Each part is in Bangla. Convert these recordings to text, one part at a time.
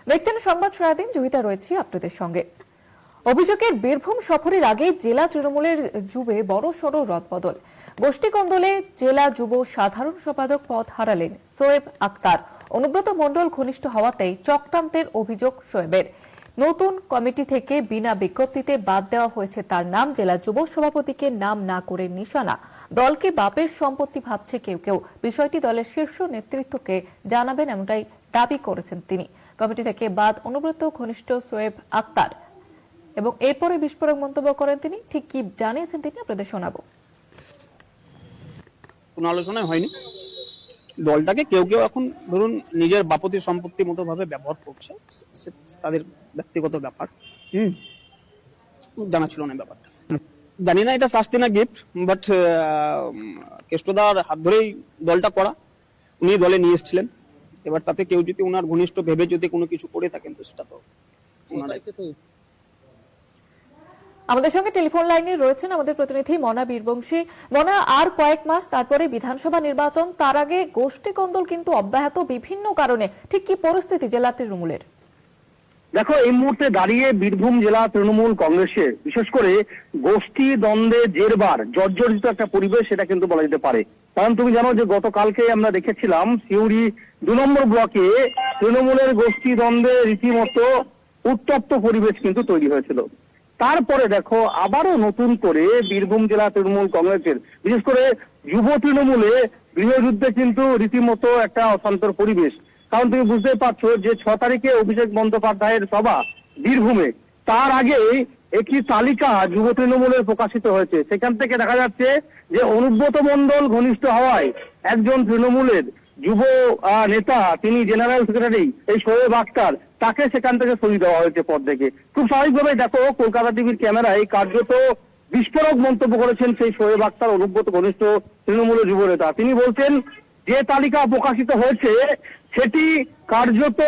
দেখছেন সংবাদ সারাদিন, জয়িতা রয়েছে আপনাদের সঙ্গে। অভিযোগের বীরভূম সফরের আগে জেলা তৃণমূলের যুবে বড়সড় রদবদল। গোষ্ঠী কন্দলে জেলা যুব সাধারণ সম্পাদক পদ হারালেন শোয়েব আক্তার। অনুব্রত মণ্ডল ঘনিষ্ঠ হওয়াতেই চক্রান্তের অভিযোগ শোয়েবের। নতুন কমিটি থেকে বিনা বিজ্ঞপ্তিতে বাদ দেওয়া হয়েছে তার নাম। জেলা যুব সভাপতিকে নাম না করে নিশানা। দলকে বাপের সম্পত্তি ভাবছে কেউ কেউ। বিষয়টি দলের শীর্ষ নেতৃত্বকে জানাবেন এমনটাই দাবি করেছেন তিনি। কমিটি থেকে বাদ অনুব্রত ঘনিষ্ঠ শোয়েব আক্তার এবং এরপরে বিস্ফোরক মন্তব্য করেন তিনি। ঠিক কি জানিয়েছেন তিনি আপনাদের শোনাবো। কোনো আলোচনায় হয়নি। দলটাকে কেউ কেউ এখন ধরুন নিজের বাপতি সম্পত্তি মতো ভাবে ব্যবহার করছে, তাদের ব্যক্তিগত ব্যাপার। জানা ছিল না ব্যাপারটা। জানি না এটা শাস্তি না গিফট, বাট কেষ্টদার হাত ধরেই দলটা করা, উনি দলে নিয়ে এসেছিলেন। এবার তাতে কেউ যদি ওনার ঘনিষ্ঠ ভেবে যদি কোনো কিছু করে থাকেন তো সেটা তো আমাদের সঙ্গে টেলিফোন লাইনে রয়েছেন আমাদের প্রতিনিধি মনা বীরবংশী। মনা, আর কয়েক মাস তারপরে বিধানসভা নির্বাচন, তার আগে গোষ্ঠী কন্দল কিন্তু অব্যাহত বিভিন্ন কারণে। ঠিক কি পরিস্থিতি জেলা তৃণমূলের? দেখো, এই মুহূর্তে দাঁড়িয়ে বীরভূম জেলা তৃণমূল কংগ্রেসের বিশেষ করে গোষ্ঠী দ্বন্দ্বে জেরবার জর্জরিত একটা পরিবেশ, সেটা কিন্তু বলা যেতে পারে। কারণ তুমি জানো যে গতকালকে আমরা দেখেছিলাম সিউড়ি 2 নম্বর ব্লকে তৃণমূলের গোষ্ঠী দ্বন্দ্বে রীতিমতো উত্তপ্ত পরিবেশ কিন্তু তৈরি হয়েছিল। তারপরে দেখো আবারও নতুন করে বীরভূম জেলা তৃণমূল কংগ্রেসের বিশেষ করে যুব তৃণমূলে গৃহযুদ্ধে কিন্তু রীতিমতো একটা অশান্তর পরিবেশ। কারণ তুমি বুঝতে পারছো যে 6 তারিখে অভিষেক বন্দ্যোপাধ্যায়ের সভা বীরভূমে, তার আগে একটি তালিকা যুব তৃণমূলের প্রকাশিত হয়েছে। সেখান থেকে দেখা যাচ্ছে যে অনুব্রত মণ্ডল ঘনিষ্ঠ হওয়ায় একজন তৃণমূলের যুব নেতা, তিনি জেনারেল সেক্রেটারি এই শোয়েব আক্তার, তাকে সেখান থেকে সরিয়ে দেওয়া হয়েছে পদ থেকে। খুব স্বাভাবিকভাবে দেখো কলকাতা টিভির ক্যামেরায় কার্যত বিস্ফোরক মন্তব্য করেছেন সেই শোয়েব আক্তার, অনুব্রত ঘনিষ্ঠ তৃণমূলের যুব নেতা। তিনি বলছেন যে তালিকা প্রকাশিত হয়েছে সেটি কার্যত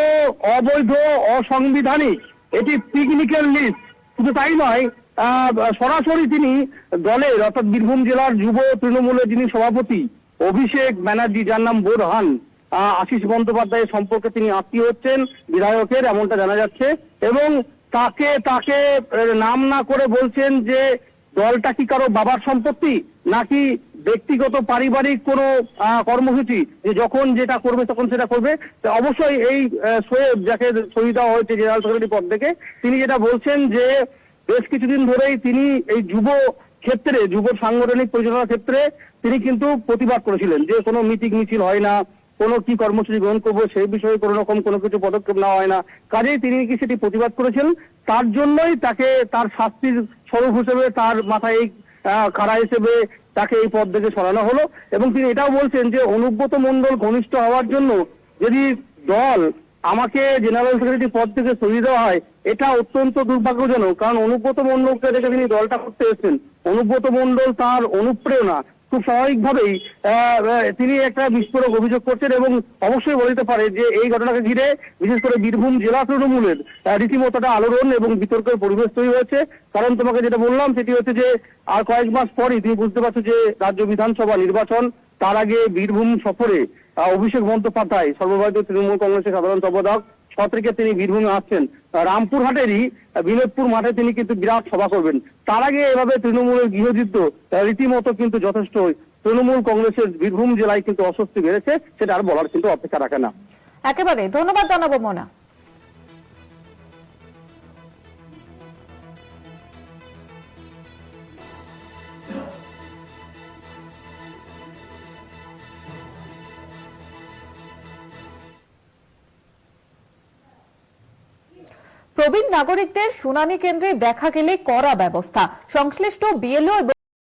অবৈধ, অসাংবিধানিক, এটি পিকনিকের লিস্ট। শুধু তাই নয়, সরাসরি তিনি দলের অর্থাৎ বীরভূম জেলার যুব তৃণমূলের যিনি সভাপতি অভিষেক ব্যানার্জি, যার নাম বোরহান, আশিস বন্দ্যোপাধ্যায়ের সম্পর্কে তিনি আত্মীয় হচ্ছেন বিধায়কের, এমনটা জানা যাচ্ছে। এবং তাকে নাম না করে বলছেন যে দলটা কি কারো বাবার সম্পত্তি নাকি ব্যক্তিগত পারিবারিক কোনো কর্মসূচি, যে যখন যেটা করবে তখন সেটা করবে। অবশ্যই এই শোয়েব, যাকে সরিয়ে দেওয়া হয়েছে জেনারেল সেক্রেটারি পদ থেকে, তিনি যেটা বলছেন যে বেশ কিছুদিন ধরেই তিনি এই যুব ক্ষেত্রে, যুব সাংগঠনিক পরিচালনার ক্ষেত্রে তিনি কিন্তু প্রতিবাদ করেছিলেন যে কোনো মিটিং মিছিল হয় না, কোনো কি কর্মসূচি গ্রহণ করবো সেই বিষয়ে কোনো রকম কোনো কিছু পদক্ষেপ নেওয়া হয় না। কাজেই তিনি কি সেটি প্রতিবাদ করেছেন, তার জন্যই তাকে তার শাস্তির স্বরূপ হিসেবে তার মাথায় এই খাড়া হিসেবে তাকে এই পদ থেকে সরানো হলো। এবং তিনি এটাও বলছেন যে অনুব্রত মণ্ডল ঘনিষ্ঠ হওয়ার জন্য যদি দল আমাকে জেনারেল সেক্রেটারি পদ থেকে সরিয়ে দেওয়া হয়, এটা অত্যন্ত দুর্ভাগ্যজনক। কারণ অনুব্রত মণ্ডলকে দেখে তিনি দলটা করতে এসেছেন। অনুব্রত মণ্ডল তার অনুপ্রেরণা। খুব স্বাভাবিকভাবেই তিনি একটা বিস্ফোরক অভিযোগ করছেন এবং অবশ্যই বলতে পারে যে এই ঘটনাকে ঘিরে বিশেষ করে বীরভূম জেলা তৃণমূলের রীতিমতো আলোড়ন এবং বিতর্কের পরিবেশ তৈরি হয়েছে। কারণ তোমাকে যেটা বললাম সেটি হচ্ছে যে আর কয়েক মাস পরই তুমি বুঝতে পারছো যে রাজ্য বিধানসভা নির্বাচন, তার আগে বীরভূম সফরে অভিষেক বন্দ্যোপাধ্যায় সর্বভারতীয় তৃণমূল কংগ্রেসের সাধারণ সম্পাদক 6 তারিখে তিনি বীরভূমে আসছেন। রামপুরহাটেরই বিনোদপুর মাঠে তিনি কিন্তু বিরাট সভা করবেন। তার আগে এভাবে তৃণমূলের গৃহযুদ্ধ রীতিমতো কিন্তু যথেষ্ট তৃণমূল কংগ্রেসের বীরভূম জেলায় কিন্তু অস্বস্তি বেড়েছে, সেটা আর বলার কিন্তু অপেক্ষা রাখে না। একেবারে ধন্যবাদ জানাবো মনা। প্রবীণ নাগরিকদের শুনানি কেন্দ্রে দেখা গেলে কড়া ব্যবস্থা। সংশ্লিষ্ট বিএলও